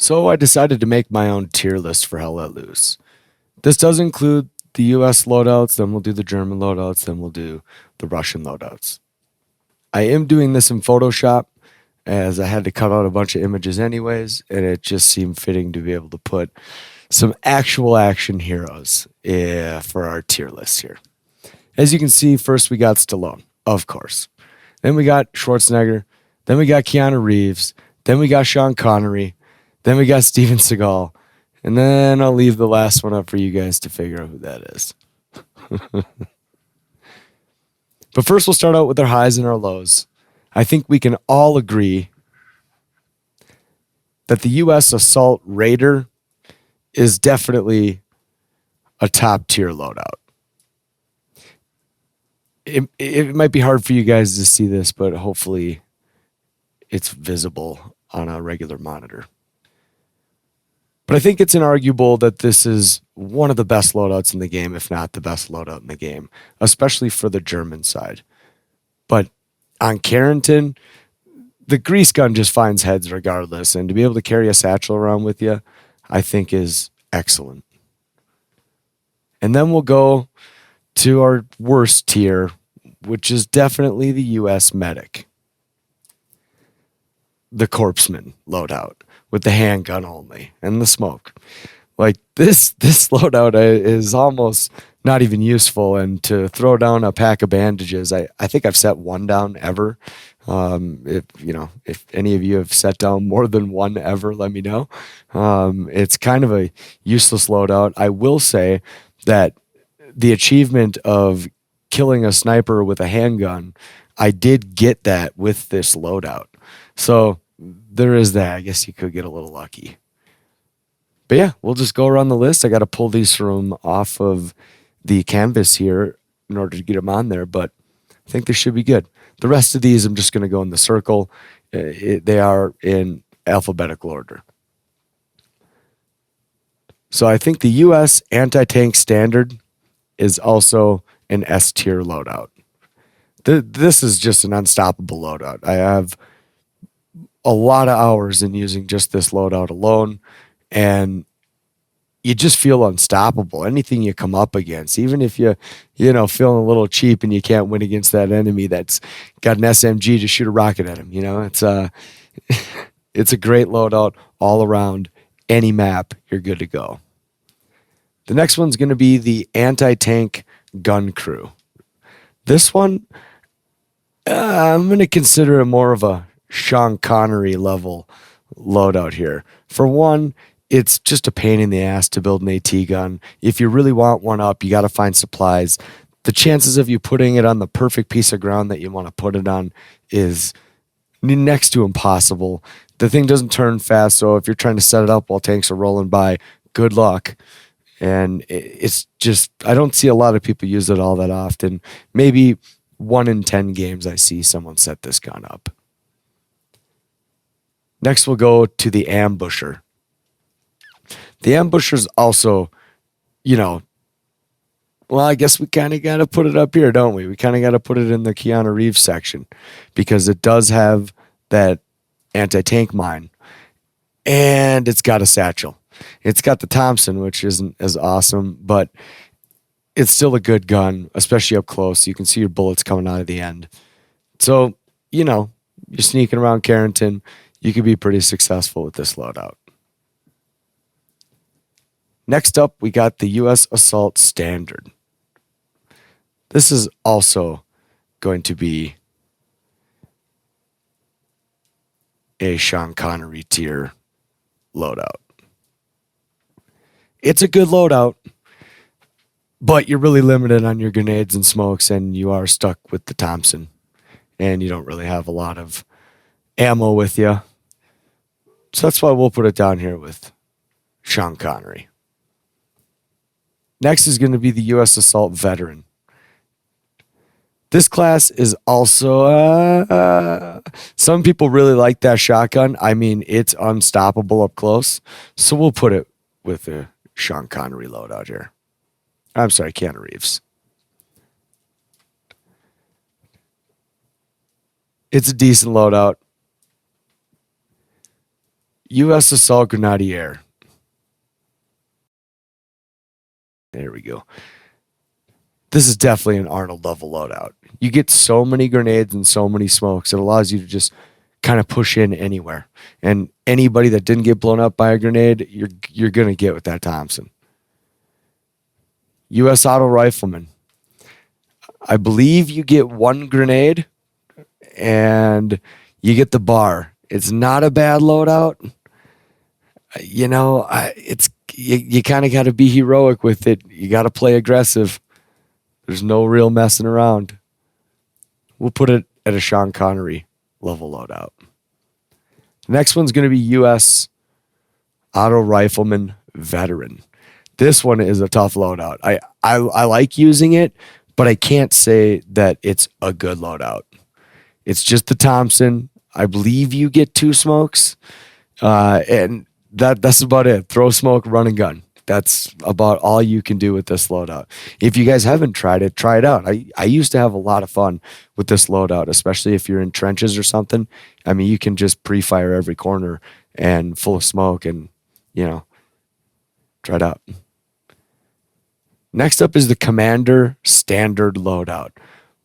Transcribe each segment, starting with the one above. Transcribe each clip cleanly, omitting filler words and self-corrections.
So I decided to make my own tier list for Hell Let Loose. This does include the US loadouts, then we'll do the German loadouts, then we'll do the Russian loadouts. I am doing this in Photoshop as I had to cut out a bunch of images anyways, and it just seemed fitting to be able to put some actual action heroes for our tier list here. As you can see, first we got Stallone, of course. Then we got Schwarzenegger. Then we got Keanu Reeves. Then we got Sean Connery. Then we got Steven Seagal. And then I'll leave the last one up for you guys to figure out who that is. But first we'll start out with our highs and our lows. I think we can all agree that the US Assault Raider is definitely a top tier loadout. It might be hard for you guys to see this, but hopefully it's visible on a regular monitor. But I think it's inarguable that this is one of the best loadouts in the game, if not the best loadout in the game, especially for the German side. But on Carrington, the grease gun just finds heads regardless, and to be able to carry a satchel around with you, I think is excellent. And then we'll go to our worst tier, which is definitely the US Medic. The Corpsman loadout with the handgun only and the smoke. Like this loadout is almost not even useful. And to throw down a pack of bandages, I think I've set one down ever. If any of you have set down more than one ever, let me know. It's kind of a useless loadout. I will say that the achievement of killing a sniper with a handgun, I did get that with this loadout. So there is that. I guess you could get a little lucky. But yeah, we'll just go around the list. I got to pull these from off of the canvas here in order to get them on there, but I think they should be good. The rest of these, I'm just going to go in the circle. They are in alphabetical order. So I think the US anti-tank standard is also an S tier loadout. This is just an unstoppable loadout. I have a lot of hours in using just this loadout alone, and you just feel unstoppable. Anything you come up against, even if you're feeling a little cheap and you can't win against that enemy that's got an SMG to shoot a rocket at him. It's it's a great loadout all around. Any map, you're good to go. The next one's going to be the anti-tank gun crew. This one, I'm going to consider it more of a Sean Connery level loadout here. For one, it's just a pain in the ass to build an AT gun. If you really want one up, you got to find supplies. The chances of you putting it on the perfect piece of ground that you want to put it on is next to impossible. The thing doesn't turn fast, so if you're trying to set it up while tanks are rolling by, good luck. And it's just, I don't see a lot of people use it all that often. Maybe 1 in 10 games I see someone set this gun up. Next, we'll go to the Ambusher. The Ambusher's also, well, I guess we kind of got to put it up here, don't we? We kind of got to put it in the Keanu Reeves section because it does have that anti-tank mine, and it's got a satchel. It's got the Thompson, which isn't as awesome, but it's still a good gun, especially up close. You can see your bullets coming out of the end. So, you're sneaking around Carrington, you could be pretty successful with this loadout. Next up, we got the US Assault Standard. This is also going to be a Sean Connery tier loadout. It's a good loadout, but you're really limited on your grenades and smokes, and you are stuck with the Thompson, and you don't really have a lot of ammo with you. So that's why we'll put it down here with Sean Connery. Next is going to be the US Assault Veteran. This class is also, some people really like that shotgun. I mean, it's unstoppable up close. So we'll put it with the Sean Connery loadout here. I'm sorry, Keanu Reeves. It's a decent loadout. U.S. Assault Grenadier. There we go. This is definitely an Arnold level loadout. You get so many grenades and so many smokes. It allows you to just kind of push in anywhere. And anybody that didn't get blown up by a grenade, you're going to get with that Thompson. U.S. Auto Rifleman. I believe you get one grenade and you get the bar. It's not a bad loadout. You know, you kind of got to be heroic with it. You got to play aggressive. There's no real messing around. We'll put it at a Sean Connery level loadout. The next one's going to be U.S. Auto Rifleman Veteran. This one is a tough loadout. I like using it, but I can't say that it's a good loadout. It's just the Thompson. I believe you get 2 smokes, and that's about it. Throw smoke, run and gun. That's about all you can do with this loadout. If you guys haven't tried it, try it out. I used to have a lot of fun with this loadout, especially if you're in trenches or something. I mean, you can just pre-fire every corner and full of smoke and, you know, try it out. Next up is the Commander Standard Loadout.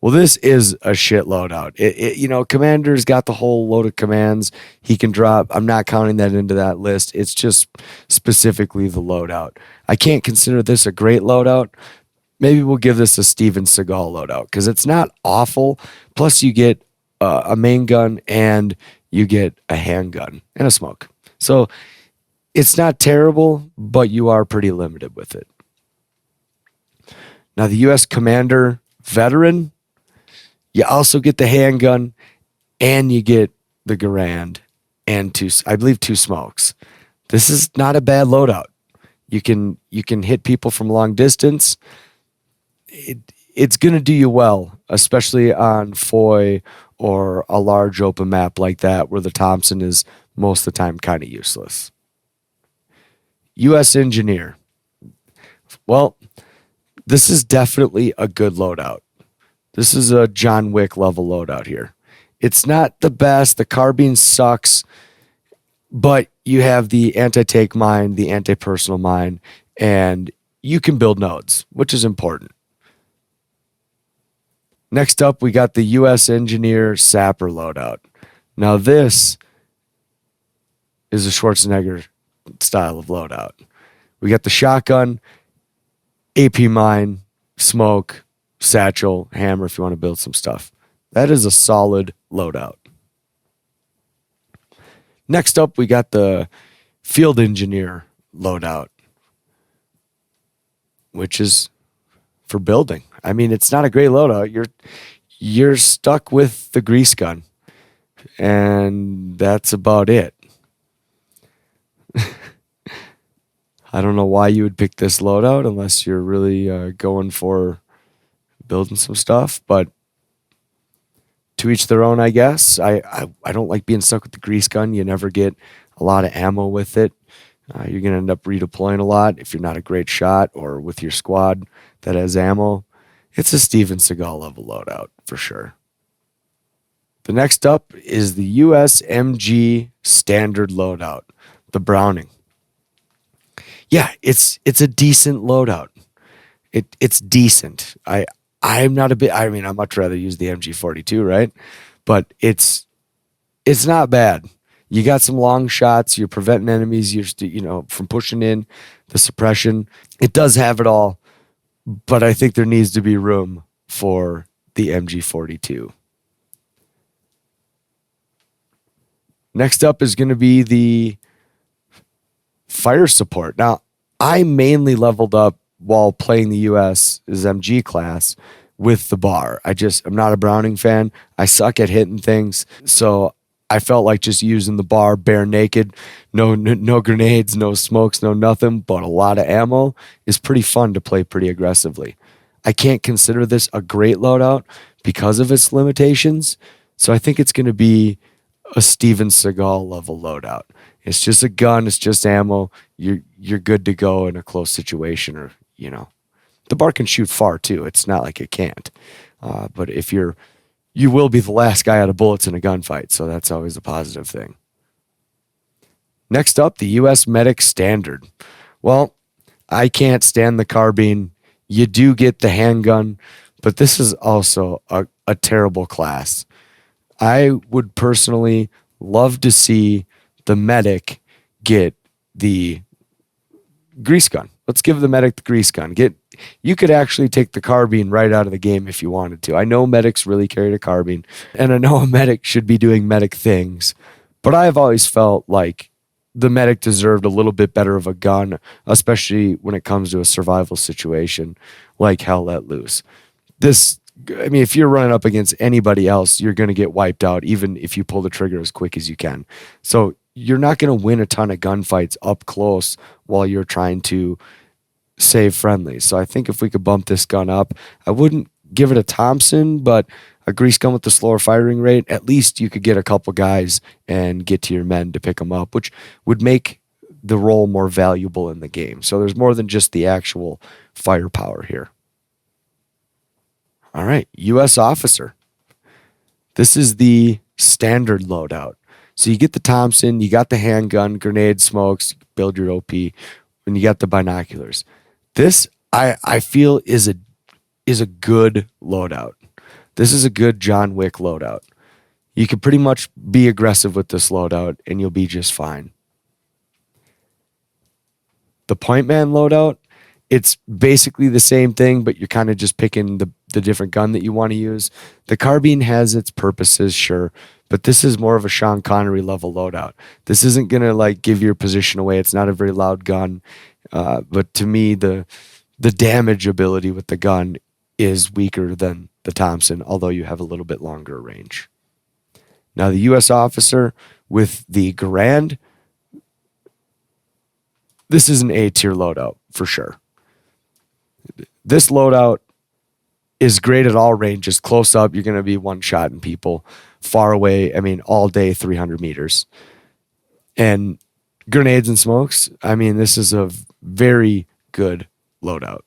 Well, this is a shit loadout. You know, Commander's got the whole load of commands he can drop. I'm not counting that into that list. It's just specifically the loadout. I can't consider this a great loadout. Maybe we'll give this a Steven Seagal loadout because it's not awful. Plus, you get a main gun and you get a handgun and a smoke. So it's not terrible, but you are pretty limited with it. Now, the U.S. Commander Veteran, you also get the handgun and you get the Garand and 2 smokes. This is not a bad loadout. You can hit people from long distance. It's going to do you well, especially on Foy or a large open map like that where the Thompson is most of the time kind of useless. U.S. Engineer. Well, this is definitely a good loadout. This is a John Wick level loadout here. It's not the best. The carbine sucks, but you have the anti-tank mine, the anti-personal mine, and you can build nodes, which is important. Next up, we got the U.S. Engineer Sapper loadout. Now this is a Schwarzenegger style of loadout. We got the shotgun, AP mine, smoke, satchel, hammer if you want to build some stuff. That is a solid loadout. Next up, we got the Field Engineer loadout, which is for building. I mean, it's not a great loadout. You're stuck with the grease gun, and that's about it. I don't know why you would pick this loadout unless you're really going for building some stuff, but to each their own, I guess. I don't like being stuck with the grease gun. You never get a lot of ammo with it. You're going to end up redeploying a lot if you're not a great shot or with your squad that has ammo. It's a Steven Seagal level loadout for sure. The next up is the USMG Standard Loadout, the Browning. Yeah, it's a decent loadout. It's decent. I'm not a bit. I mean, I'd much rather use the MG42, right? But it's not bad. You got some long shots. You're preventing enemies. You're from pushing in. The suppression. It does have it all, but I think there needs to be room for the MG42. Next up is going to be the fire support. Now, I mainly leveled up while playing the US's MG class with the bar. I'm not a Browning fan. I suck at hitting things. So I felt like just using the bar bare naked, no grenades, no smokes, no nothing, but a lot of ammo is pretty fun to play pretty aggressively. I can't consider this a great loadout because of its limitations. So I think it's going to be a Steven Seagal level loadout. It's just a gun. It's just ammo. You're good to go in a close situation, or the bar can shoot far too. It's not like it can't. But if you will be the last guy out of bullets in a gunfight, so that's always a positive thing. Next up, the US Medic Standard. Well, I can't stand the carbine. You do get the handgun, but this is also a terrible class. I would personally love to see the medic get the grease gun. Let's give the medic the grease gun. You could actually take the carbine right out of the game if you wanted to. I know medics really carried a carbine, and I know a medic should be doing medic things, but I've always felt like the medic deserved a little bit better of a gun, especially when it comes to a survival situation like Hell Let Loose. If you're running up against anybody else, you're going to get wiped out, even if you pull the trigger as quick as you can. So you're not going to win a ton of gunfights up close while you're trying to save friendlies. So I think if we could bump this gun up, I wouldn't give it a Thompson, but a grease gun with the slower firing rate, at least you could get a couple guys and get to your men to pick them up, which would make the role more valuable in the game. So there's more than just the actual firepower here. All right, U.S. Officer. This is the standard loadout. So you get the Thompson, you got the handgun, grenade, smokes, build your OP, and you got the binoculars. This I feel is a good loadout. This is a good John Wick loadout. You can pretty much be aggressive with this loadout and you'll be just fine. The point man loadout, it's basically the same thing, but you're kind of just picking the different gun that you want to use. The carbine has its purposes, sure, but this is more of a Sean Connery level loadout. This isn't going to like give your position away. It's not a very loud gun. But to me, the damage ability with the gun is weaker than the Thompson, although you have a little bit longer range. Now, the U.S. Officer with the Garand, this is an A-tier loadout for sure. This loadout is great at all ranges. Close up, you're going to be one-shotting people. Far away, all day, 300 meters. And grenades and smokes, this is a very good loadout.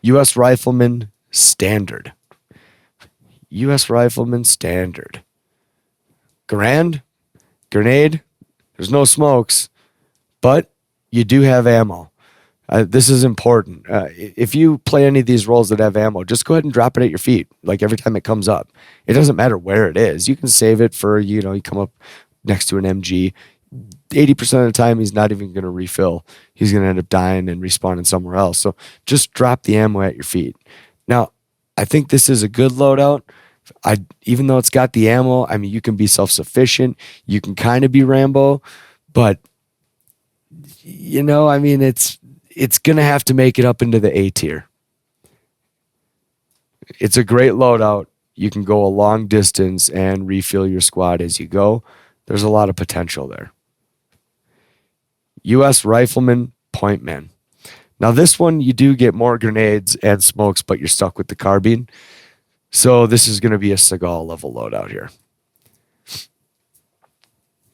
U.S. Rifleman Standard. U.S. Rifleman Standard. Garand, grenade, there's no smokes, but you do have ammo. This is important. If you play any of these roles that have ammo, just go ahead and drop it at your feet, like every time it comes up. It doesn't matter where it is. You can save it for, you come up next to an MG. 80% of the time, he's not even going to refill. He's going to end up dying and respawning somewhere else. So just drop the ammo at your feet. Now, I think this is a good loadout. Even though it's got the ammo, you can be self-sufficient. You can kind of be Rambo, but it's going to have to make it up into the A tier. It's a great loadout. You can go a long distance and refill your squad as you go. There's a lot of potential there. U.S. Rifleman Point Man. Now this one, you do get more grenades and smokes, but you're stuck with the carbine. So this is going to be a Seagal level loadout here.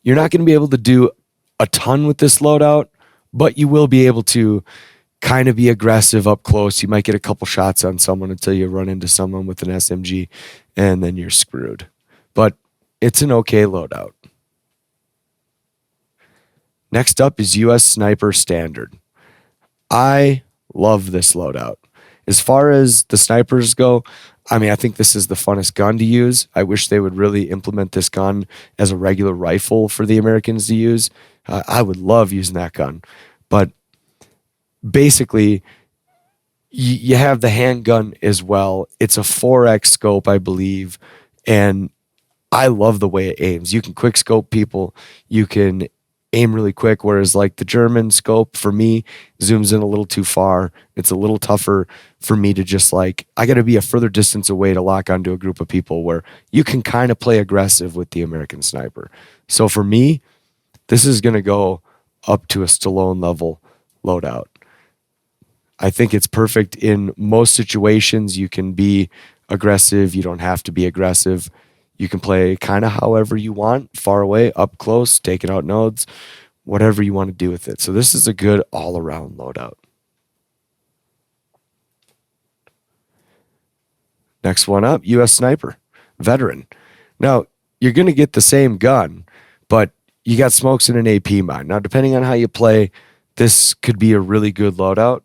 You're not going to be able to do a ton with this loadout, but you will be able to kind of be aggressive up close. You might get a couple shots on someone until you run into someone with an SMG, and then you're screwed. But it's an okay loadout. Next up is U.S. Sniper Standard. I love this loadout. As far as the snipers go, I think this is the funnest gun to use. I wish they would really implement this gun as a regular rifle for the Americans to use. I would love using that gun. But basically, you have the handgun as well. It's a 4x scope, I believe, and I love the way it aims. You can quick scope people. You can aim really quick, whereas like the German scope for me zooms in a little too far. It's a little tougher for me to just I got to be a further distance away to lock onto a group of people, where you can kind of play aggressive with the American sniper. So for me, this is going to go up to a Stallone level loadout. I think it's perfect in most situations. You can be aggressive. You don't have to be aggressive. You can play kind of however you want, far away, up close, taking out nodes, whatever you want to do with it. So this is a good all-around loadout. Next one up, U.S. Sniper, Veteran. Now, you're going to get the same gun, but you got smokes in an AP mine. Now, depending on how you play, this could be a really good loadout.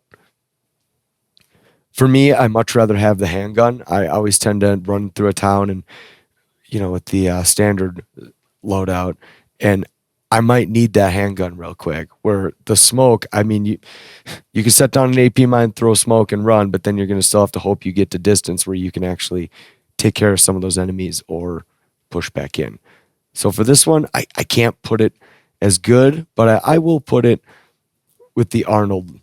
For me, I much rather have the handgun. I always tend to run through a town and, with the standard loadout, and I might need that handgun real quick. Where the smoke, I mean, you can set down an AP mine, throw smoke, and run, but then you're going to still have to hope you get to distance where you can actually take care of some of those enemies or push back in. So for this one, I can't put it as good, but I will put it with the Arnold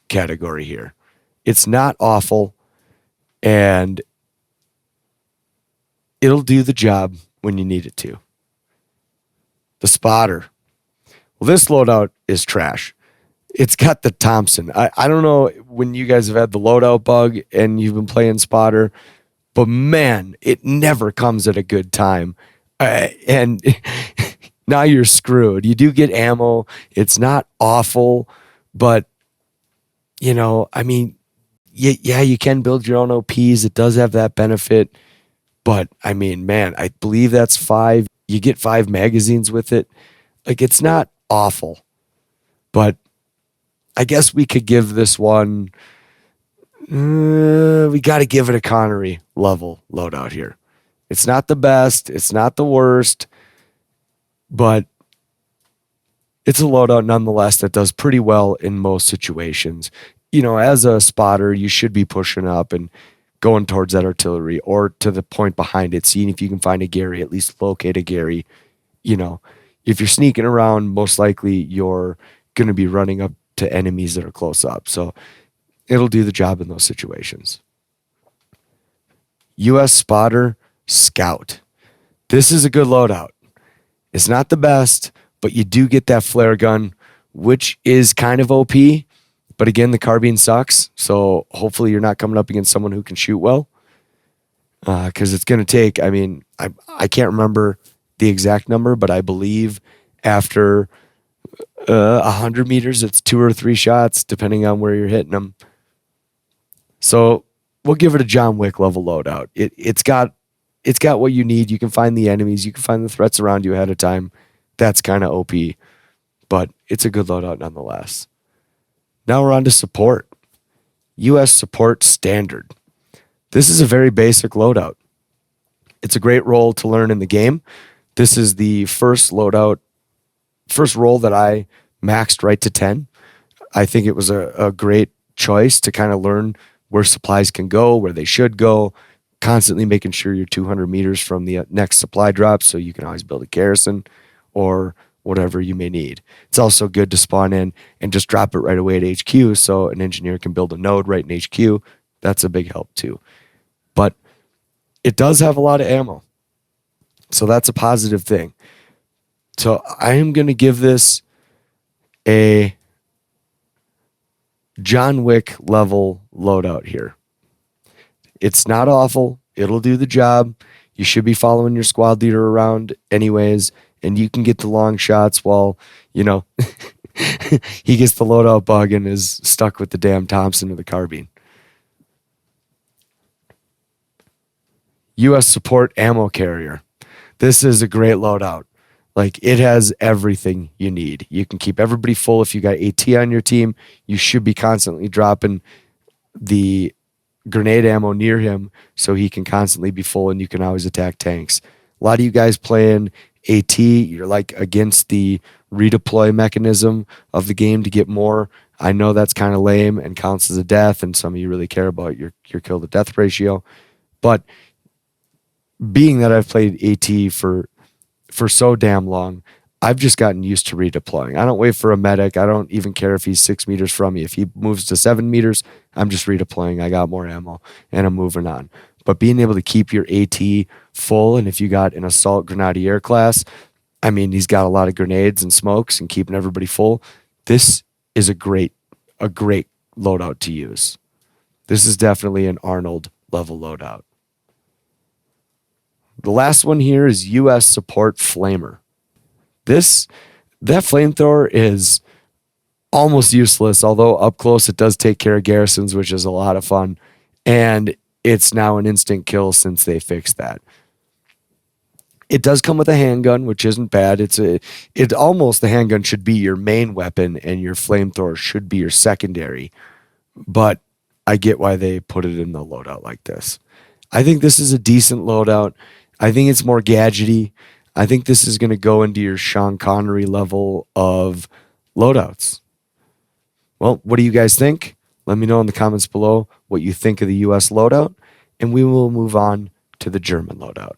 category here. It's not awful, and it'll do the job when you need it to. The spotter. Well, this loadout is trash. It's got the Thompson. I don't know when you guys have had the loadout bug and you've been playing spotter, but man, it never comes at a good time. And now you're screwed. You do get ammo. It's not awful, but, I mean, yeah, you can build your own OPs. It does have that benefit. But, I mean, man, I believe that's 5. You get 5 magazines with it. Like, it's not awful. But I guess we could give this one, we got to give it a Connery level loadout here. It's not the best. It's not the worst. But it's a loadout nonetheless that does pretty well in most situations. As a spotter, you should be pushing up and going towards that artillery or to the point behind it, seeing if you can find a Gary, at least locate a Gary. If you're sneaking around, most likely you're going to be running up to enemies that are close up. So it'll do the job in those situations. US Spotter Scout. This is a good loadout. It's not the best, but you do get that flare gun, which is kind of OP. But again, the carbine sucks. So hopefully you're not coming up against someone who can shoot well. Because it's going to take, I can't remember the exact number, but I believe after 100 meters, it's 2 or 3 shots, depending on where you're hitting them. So we'll give it a John Wick level loadout. It's got what you need. You can find the enemies. You can find the threats around you ahead of time. That's kind of OP, but it's a good loadout nonetheless. Now we're on to support. US Support Standard. This is a very basic loadout. It's a great role to learn in the game. This is the first role that I maxed right to 10. I think it was a great choice to kind of learn where supplies can go, where they should go, constantly making sure you're 200 meters from the next supply drop so you can always build a garrison or whatever you may need. It's also good to spawn in and just drop it right away at HQ so an engineer can build a node right in HQ. That's a big help too. But it does have a lot of ammo. So that's a positive thing. So I am going to give this a John Wick level loadout here. It's not awful. It'll do the job. You should be following your squad leader around anyways, and you can get the long shots while, he gets the loadout bug and is stuck with the damn Thompson or the carbine. US Support Ammo Carrier. This is a great loadout. Like, it has everything you need. You can keep everybody full. If you got AT on your team, you should be constantly dropping the grenade ammo near him so he can constantly be full and you can always attack tanks. A lot of you guys playing AT, you're like against the redeploy mechanism of the game to get more. I know that's kind of lame and counts as a death, and some of you really care about your kill to death ratio. But being that I've played AT for so damn long, I've just gotten used to redeploying. I don't wait for a medic. I don't even care if he's 6 meters from me. If he moves to 7 meters, I'm just redeploying. I got more ammo and I'm moving on. But being able to keep your AT full, and if you got an assault grenadier class, he's got a lot of grenades and smokes and keeping everybody full. This is a great loadout to use. This is definitely an Arnold level loadout. The last one here is US Support Flamer. That flamethrower is almost useless, although up close it does take care of garrisons, which is a lot of fun. And it's now an instant kill since they fixed that. It does come with a handgun, which isn't bad. It almost, the handgun should be your main weapon and your flamethrower should be your secondary. But I get why they put it in the loadout like this. I think this is a decent loadout. I think it's more gadgety. I think this is going to go into your Sean Connery level of loadouts. Well, what do you guys think? Let me know in the comments below what you think of the US loadout, and we will move on to the German loadout.